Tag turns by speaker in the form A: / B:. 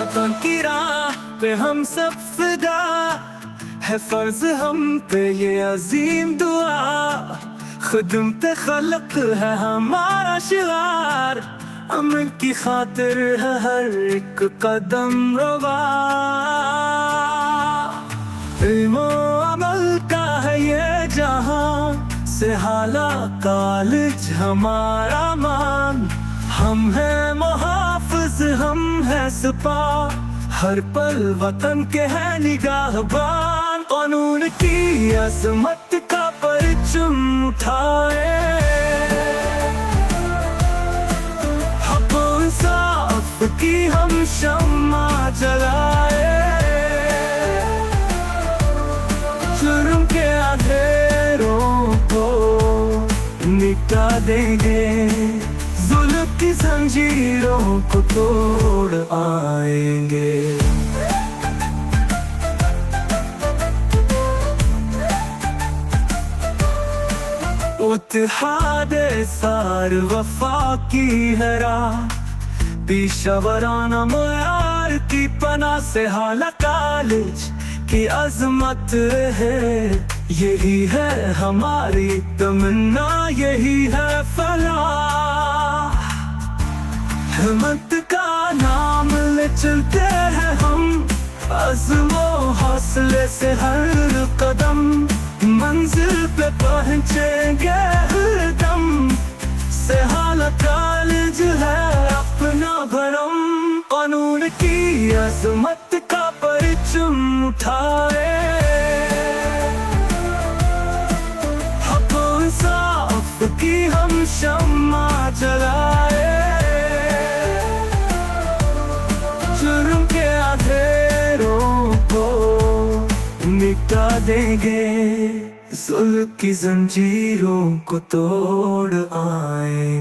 A: वतन की राह पे हम सब फिदा, है फर्ज हम पे ये अजीम दुआ। खुदमत खलक है हमारा शिगार, अमन की खातिर है हर एक कदम रवा। इल्म अमल का है ये जहां से हाला कॉलेज हमारा मान। हम हैं मुहाफिज हम हैं सिपाह, हर पल वतन के हैं निगाहबान। कानून की अज़मत का परचम उठाए, हक़ और इंसाफ की हम शम्मा जलाए। जुर्म के अंधेरों को मिटा देंगे, जुल्म की जंजीरों को तोड़ आएंगे। इत्तेहादे सार वफा की है राह, पेशवराना मुयार की पनाह से हाला कॉलेज की अजमत है। यही है हमारी तमन्ना, यही है फलाह। हिम्मत का नाम ले चलते हैं हम, अज़्म व हौसले से हर कदम मंजिल पे पहुंचेंगे हरदम। से हाला कॉलेज है अपना भरम, कानून की अज़मत का परचम उठाए। हक़ और इंसाफ की हम शम्मा जलाए। जुर्म के अंधेरों को मिटा देंगे, जुल्म की जंजीरों को तोड़ आए।